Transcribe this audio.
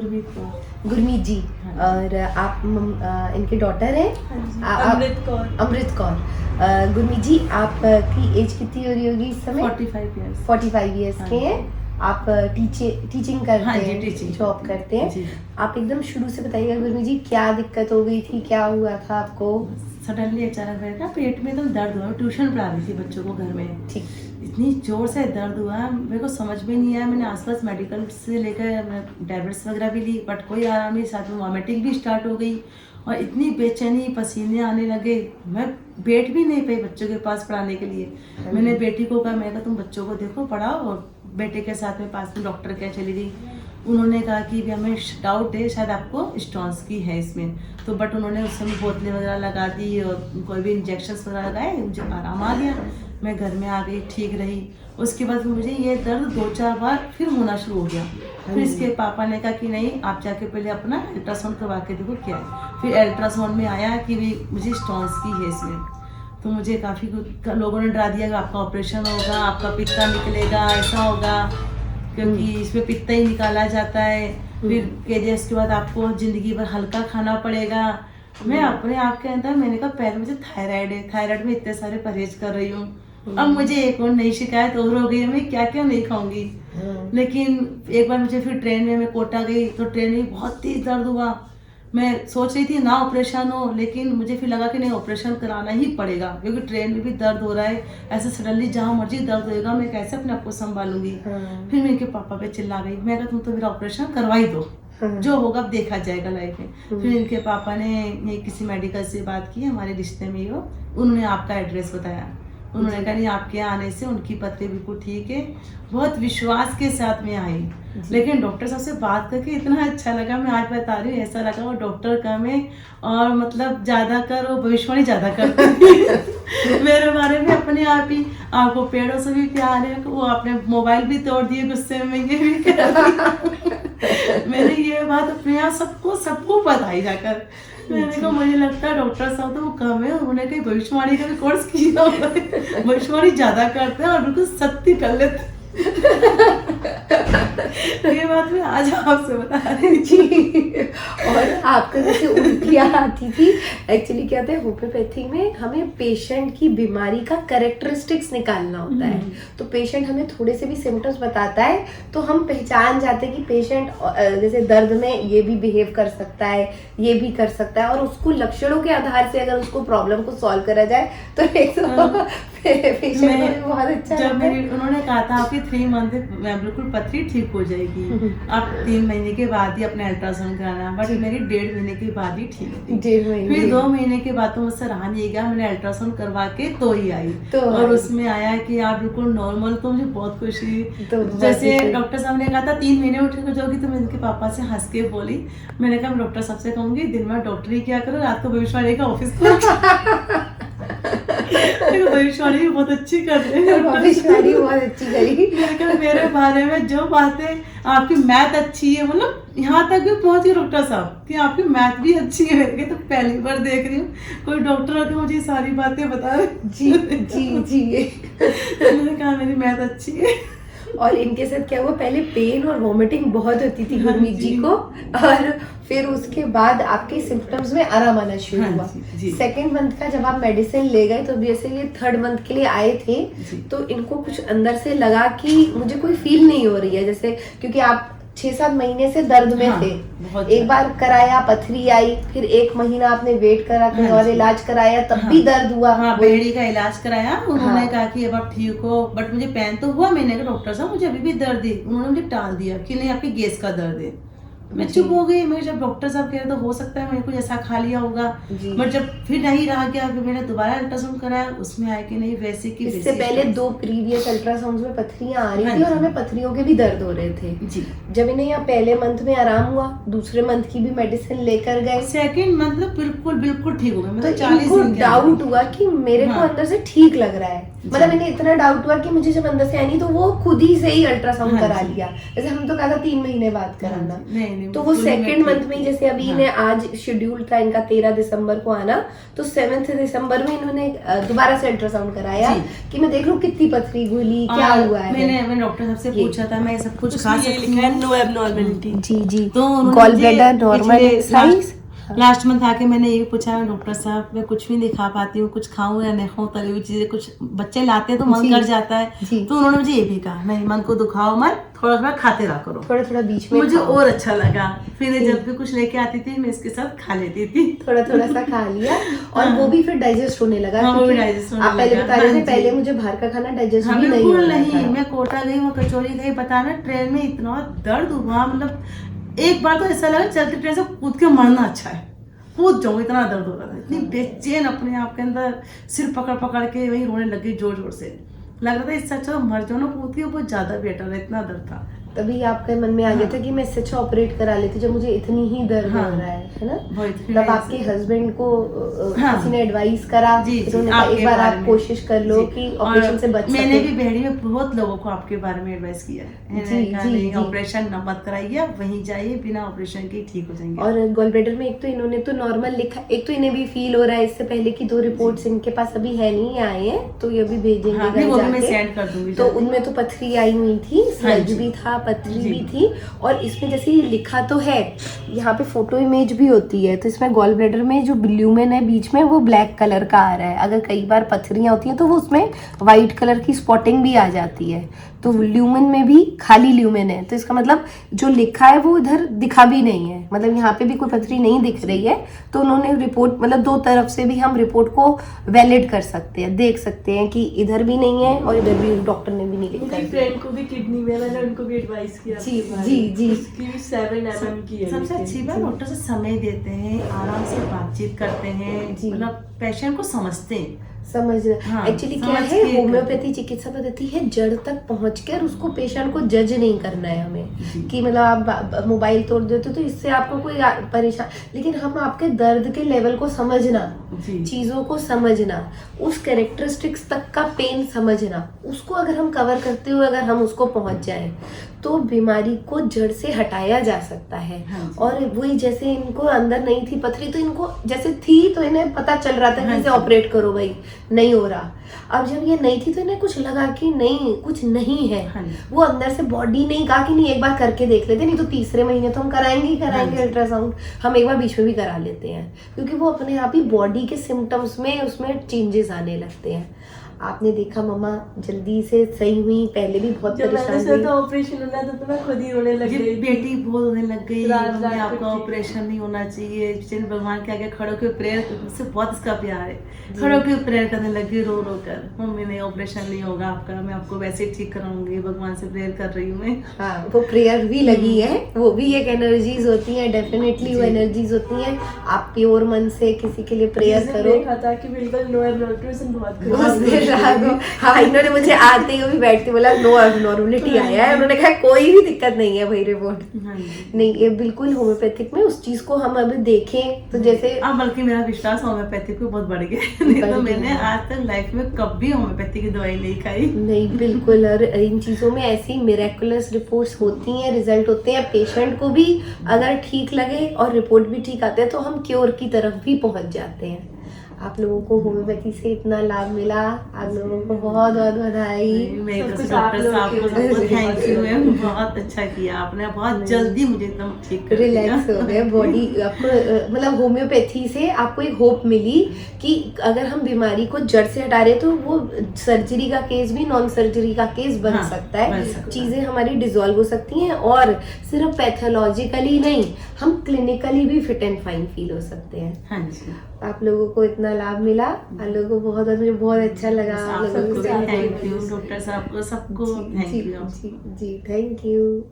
गुरमीत जी। और आप इनके डॉटर हैं? अमृत कौर। गुरमीत जी, आपकी एज कितनी हो रही होगी इस समय? 45 ईयर्स के हैं। आप टीचिंग करते हैं? टीचिंग जॉब करते हैं। आप एकदम शुरू से बताइएगा गुरमीत जी, क्या दिक्कत हो गई थी, क्या हुआ था आपको? सडनली अचानक मेरे ना पेट में एकदम दर्द हुआ। ट्यूशन पढ़ा रही थी बच्चों को घर में। ठीक। इतनी जोर से दर्द हुआ, मेरे को समझ में नहीं आया। मैंने आसपास मेडिकल से लेकर टैबलेट्स वगैरह भी ली, बट कोई आराम नहीं। साथ में वॉमिटिंग भी स्टार्ट हो गई और इतनी बेचैनी, पसीने आने लगे। मैं बैठ भी नहीं पाई बच्चों के पास पढ़ाने के लिए। मैंने बेटी को कहा, मैं कहा तुम बच्चों को देखो, पढ़ाओ। और बेटे के साथ में पास में डॉक्टर के चली गई। उन्होंने कहा कि हमें डाउट है, शायद आपको स्टोन्स की है इसमें। तो बट उन्होंने उस समय बोतलें वगैरह लगा दी और कोई भी इंजेक्शन वगैरह लगाए, मुझे आराम आ गया। मैं घर में आ गई, ठीक रही। उसके बाद मुझे ये दर्द 2-4 बार फिर होना शुरू हो गया। फिर इसके पापा ने कहा कि नहीं, आप जाके पहले अपना अल्ट्रासाउंड करवा के देखो क्या है। फिर अल्ट्रासाउंड में आया कि भी मुझे स्टोन्स की है इसमें। तो मुझे काफ़ी लोगों ने डरा दिया कि आपका ऑपरेशन होगा, आपका पित्ता निकलेगा, ऐसा होगा, क्योंकि इसमें पित्ता ही निकाला जाता है। फिर कह दिया इसके बाद आपको ज़िंदगी भर हल्का खाना पड़ेगा। मैं अपने आप के अंदर मैंने कहा पहले मुझे थायराइड है, थायराइड में इतने सारे परहेज कर रही हूँ, अब मुझे एक और नई शिकायत और हो गई, मैं क्या क्या नहीं खाऊंगी। लेकिन एक बार मुझे फिर ट्रेन में मैं कोटा गई, तो ट्रेन में बहुत तेज दर्द हुआ। मैं सोच रही थी ना ऑपरेशन हो, लेकिन मुझे फिर लगा कि नहीं, ऑपरेशन कराना ही पड़ेगा, क्योंकि ट्रेन में भी दर्द हो रहा है। ऐसे सडनली जहाँ मर्जी दर्द होएगा, मैं कैसे अपने आप को संभालूंगी। फिर मैं इनके पापा पे चिल्ला गई, मैं कहा तुम तो मेरा ऑपरेशन करवाई दो, जो होगा अब देखा जाएगा लाइफ में। फिर इनके पापा ने किसी मेडिकल से बात की, हमारे रिश्ते में ही हो, उन्होंने आपका एड्रेस बताया। उन्होंने कहा नहीं, आपके आने से उनकी पत्नी बिल्कुल ठीक है। बहुत विश्वास के साथ में आई, लेकिन डॉक्टर साहब से बात करके इतना अच्छा लगा। मैं आज बता रही हूँ, ऐसा लगा वो डॉक्टर कम है और मतलब ज़्यादा कर वो भविष्यवाणी ज़्यादा करते मेरे बारे में अपने आप ही। आपको पेड़ों से भी प्यार है, वो आपने मोबाइल भी तोड़ दिए गुस्से में, ये भी कर मैंने ये बात अपने आप सबको बताई जाकर। मैंने कहा मुझे लगता है डॉक्टर साहब तो वो कम है, उन्होंने कहीं भविष्यवाणी का भी कोर्स किया हुआ है। भविष्यवाणी ज्यादा करते हैं और बिल्कुल सत्य कर लेते ये बात मैं आज आपसे बता रही थी। और आपको जैसे उल्टियाँ आती थी, एक्चुअली क्या होता है होम्योपैथी में हमें पेशेंट की बीमारी का कैरेक्टरिस्टिक्स निकालना होता है। तो पेशेंट हमें थोड़े से भी सिम्टम्स बताता है तो हम पहचान जाते हैं कि पेशेंट जैसे दर्द में ये भी बिहेव कर सकता है, ये भी कर सकता है, और उसको लक्षणों के आधार से अगर उसको प्रॉब्लम को सॉल्व करा जाए तो पेशेंट को बहुत अच्छा जब उन्होंने कहा था आपकी 3 मंथ में बिल्कुल पथरी ठीक हो जाएगी, आप 3 महीने के बाद ही अपने अल्ट्रासाउंड कराना, बट मेरी 1.5 महीने के बाद ही ठीक थी। फिर 2 महीने के बाद तो मुझसे रहा नहीं गया, मैंने अल्ट्रासाउंड करवा के तो ही आई और उसमें आया कि आप बिल्कुल नॉर्मल। तो मुझे बहुत खुशी। जैसे डॉक्टर साहब ने कहा था 3 महीने उठ के जाओगी, तो मैं इनके पापा से हंस के बोली, मैंने कहा मैं डॉक्टर साहब से कहूंगी दिन में डॉक्टरी क्या करो, रात को भविष्यवाणी का ऑफिस भविष्यवाणी भी बहुत अच्छी कर रहे हैं, भविष्यवाणी बहुत अच्छी करी। मेरे बारे में जो बातें, आपकी मैथ अच्छी है, मतलब यहाँ तक भी पहुंच गए डॉक्टर साहब कि आपकी मैथ भी अच्छी है। तो पहली बार देख रही हूँ कोई डॉक्टर आके मुझे सारी बातें बता रहे। जी जी जी मैंने कहा मेरी मैथ अच्छी है। और इनके साथ क्या हुआ, पहले पेन और वॉमिटिंग बहुत होती थी गुरमीत जी को, और फिर उसके बाद आपके सिम्टम्स में आराम आना शुरू हुआ। 2nd मंथ का जब आप मेडिसिन ले गए, तो जैसे ये 3rd मंथ के लिए आए थे, तो इनको कुछ अंदर से लगा कि मुझे कोई फील नहीं हो रही है, जैसे क्योंकि आप 6-7 महीने से दर्द में थे। एक बार कराया, पथरी आई, फिर 1 महीना आपने वेट करा, कहीं और इलाज कराया, तब भी दर्द हुआ। बेड़ी का इलाज कराया, उन्होंने कहा कि अब आप ठीक हो, बट मुझे पेन तो हुआ। मैंने कहा डॉक्टर साहब मुझे अभी भी दर्द है, उन्होंने मुझे टाल दिया कि नहीं आपकी गैस का दर्द है। मैं चुप हो गई। मैं जब डॉक्टर साहब कह रहे तो हो सकता है मैंने कुछ ऐसा खा लिया होगा, बट जब फिर नहीं रहा गया, फिर मैंने दोबारा अल्ट्रासाउंड कराया, उसमें आया कि नहीं वैसे की। इससे पहले 2 प्रीवियस अल्ट्रासाउंड में पथरियां आ रही थी और हमें पथरियों के भी दर्द हो रहे थे। जी। जब इन्हें यहाँ पहले मंथ में आराम हुआ, दूसरे मंथ की भी मेडिसिन लेकर गए, 2nd मंथ में बिल्कुल ठीक हो गया। तो 40 दिन डाउट हुआ कि मेरे को अंदर से ठीक लग रहा है। मतलब इन्हें इतना डाउट हुआ कि मुझे जब अंदर से आई नहीं, तो वो खुद ही से ही अल्ट्रासाउंड करा लिया। जैसे हम तो कहा था 3 महीने बाद कराना, नहीं। तो वो सेकंड मंथ में जैसे अभी हाँ। इन्हें आज शेड्यूल था इनका 13 दिसंबर को आना, तो 7 दिसंबर में इन्होंने दोबारा से अल्ट्रासाउंड कराया कि मैं देख लूं कितनी पथरी घुली क्या हुआ है। मैंने डॉक्टर साहब से पूछा था मैं सब कुछ खा सकती हूँ, नो एबनॉर्मलिटी। जी तो gall bladder normal size. Last month आके मैंने ये पूछा डॉक्टर साहब मैं कुछ भी नहीं खा पाती हूँ, कुछ खाऊं या नहीं खाऊं, तली हुई चीजें कुछ बच्चे लाते हैं तो मन कर जाता है। तो उन्होंने मुझे ये भी कहा नहीं मन को दुखाओ मत, थोड़ा थोड़ा खाते रहा करो, थोड़ा थोड़ा बीच में मुझे और अच्छा लगा। फिर जब भी कुछ लेके आती थी मैं इसके साथ खा लेती थी, थोड़ा थोड़ा सा खा लिया और वो भी फिर डाइजेस्ट होने लगा। हाँ, क्योंकि डाइजेस्ट होने आप पहले लगा। बता रहे थे हाँ, पहले मुझे बाहर का खाना डाइजेस्ट हाँ, भी नहीं बिल्कुल होता नहीं। था। मैं कोटा गई वहाँ कचौरी गई, पता ना ट्रेन में इतना दर्द हुआ, मतलब एक बार तो ऐसा लगा चलती ट्रेन से कूद के मरना अच्छा है, कूद जाऊँ, इतना दर्द हो रहा था, इतनी बेचैन अपने आप के अंदर, सिर पकड़ पकड़ के वही रोने लग गई जोर जोर से, लग रहा था इससे अच्छा मर जाओ ना कूद के, वो ज्यादा बेटर है, इतना दर्द था। तभी आपके मन में आ गया था कि मैं इससे अच्छा ऑपरेट करा लेती जब मुझे इतनी ही दर्द हो रहा है ना। तब आपके हस्बैंड को किसी ने एडवाइस करा, उन्होंने कहा एक बार आप कोशिश कर लो कि ऑपरेशन से बच सके। मैंने भी बहनी में बहुत लोगों को आपके बारे में एडवाइस किया है, ऑपरेशन न मत कराइए, वहीं जाइए, बिना ऑपरेशन के ठीक हो जाएंगे। और गॉल ब्लैडर में एक तो इन्होंने तो नॉर्मल लिखा, एक तो इन्हें भी फील हो रहा है इससे पहले की 2 रिपोर्ट्स इनके पास अभी है नहीं आए हैं, तो ये अभी भेजेंगे वो भी मैं सेंड कर दूंगी। तो उनमें तो पथरी आई हुई थी, स्लज भी था, पथरी भी थी। और इसमें जैसे ये लिखा तो है, यहाँ पे फोटो इमेज भी होती है, तो इसमें गॉल ब्लैडर में जो ल्यूमेन है बीच में वो ब्लैक कलर का आ रहा है। अगर कई बार पथरियाँ होती हैं तो वो उसमें वाइट कलर की स्पॉटिंग भी आ जाती है। तो ल्यूमेन में भी खाली ल्यूमेन है, तो इसका मतलब जो लिखा है वो इधर दिखा भी नहीं है, मतलब यहाँ पे भी कोई पथरी नहीं दिख रही है। तो उन्होंने रिपोर्ट मतलब 2 तरफ से भी हम रिपोर्ट को वैलिड कर सकते हैं, देख सकते हैं कि इधर भी नहीं है और इधर भी डॉक्टर ने भी नहीं लिखा है। फ्रेंड को भी किडनी में, मैंने उनको भी एडवाइस किया। जी उसकी भी 7 mm की है। सबसे अच्छी बात डॉक्टर से समय देते हैं, आराम से बातचीत करते हैं, मतलब पेशेंट को समझते हैं। समझना एक्चुअली क्या है, होम्योपैथी चिकित्सा पद्धति है जड़ तक पहुंचकर उसको पेशेंट को जज नहीं करना है हमें कि मतलब आप मोबाइल तोड़ देते तो इससे आपको कोई परेशान, लेकिन हम आपके दर्द के लेवल को समझना, चीजों को समझना, उस कैरेक्टरिस्टिक्स तक का पेन समझना, उसको अगर हम कवर करते हुए अगर हम उसको पहुंच जाएं तो बीमारी को जड़ से हटाया जा सकता है। और वही जैसे इनको अंदर नहीं थी पथरी, तो इनको जैसे थी तो इन्हें पता चल रहा था कि इसे ऑपरेट करो भाई, नहीं हो रहा। अब जब ये नहीं थी तो इन्हें कुछ लगा कि नहीं कुछ नहीं है, वो अंदर से बॉडी नहीं कहा कि नहीं एक बार करके देख लेते, नहीं तो 3रे महीने तो हम कराएंगे अल्ट्रासाउंड, हम एक बार बीच में भी करा लेते हैं, क्योंकि वो अपने आप ही बॉडी के सिम्टम्स में उसमें चेंजेस आने लगते हैं। आपने देखा मम्मा जल्दी से सही हुई, पहले भी बहुत परेशान हुई। ऑपरेशन होना था तो मैं खुद ही रोने लग गई, बेटी बहुत रोने लग गई, मम्मी आपका ऑपरेशन नहीं होना चाहिए, भगवान के आगे खड़े होकर प्रेयर, मुझसे बहुत इसका प्यार है, खड़े होकर प्रेयर करने लगी रो रो कर, मम्मी नहीं ऑपरेशन नहीं होगा आपका, मैं आपको वैसे ठीक कराऊंगी, भगवान से प्रेयर कर रही हूँ मैं। हाँ, वो प्रेयर भी लगी है, वो भी एक एनर्जीज होती है, डेफिनेटली वो एनर्जीज होती है। आप प्योर मन से किसी के लिए प्रेयर करो। देखा था कि बिल्कुल नो एबनॉर्मलिटी बहुत हाँ, इन्होंने मुझे आते ही भी बैठते बोला नो एबनॉर्मलिटी आया है, उन्होंने कहा कोई भी दिक्कत नहीं है भाई रिपोर्ट। नहीं, ये बिल्कुल होम्योपैथिक में उस चीज को हम अभी देखें तो जैसे अब बल्कि मेरा विश्वास होम्योपैथिक पे बहुत बढ़ गया, नहीं तो मैंने आज तक लाइफ में कभी होम्योपैथी की दवाई नहीं खाई। नहीं बिल्कुल, और इन चीजों में ऐसी मिरेकुलस रिपोर्ट्स होती हैं, रिजल्ट होते हैं, पेशेंट को भी अगर ठीक लगे और रिपोर्ट भी ठीक आते हैं तो हम क्योर की तरफ भी पहुंच जाते हैं। आप लोगों को होम्योपैथी से इतना लाभ मिला, आप लोगों को बहुत बहुत बधाई। डॉक्टर साहब को थैंक यू, बहुत अच्छा किया आपने, बहुत जल्दी मुझे एकदम ठीक कर दिया, रिलैक्स हो गए बॉडी। आपको मतलब होम्योपैथी से आपको एक होप मिली कि अगर हम बीमारी को जड़ से हटा रहे तो वो सर्जरी का केस भी नॉन सर्जरी का केस बन सकता है, चीजें हमारी डिसॉल्व हो सकती हैं, और सिर्फ पैथोलॉजिकली नहीं हम क्लिनिकली भी फिट एंड फाइन फील हो सकते हैं। हाँ जी, आप लोगों को इतना लाभ मिला, आप लोगों को बहुत, मुझे बहुत अच्छा लगा। थैंक यू डॉक्टर साहब को, सबको थैंक यू। जी थैंक यू।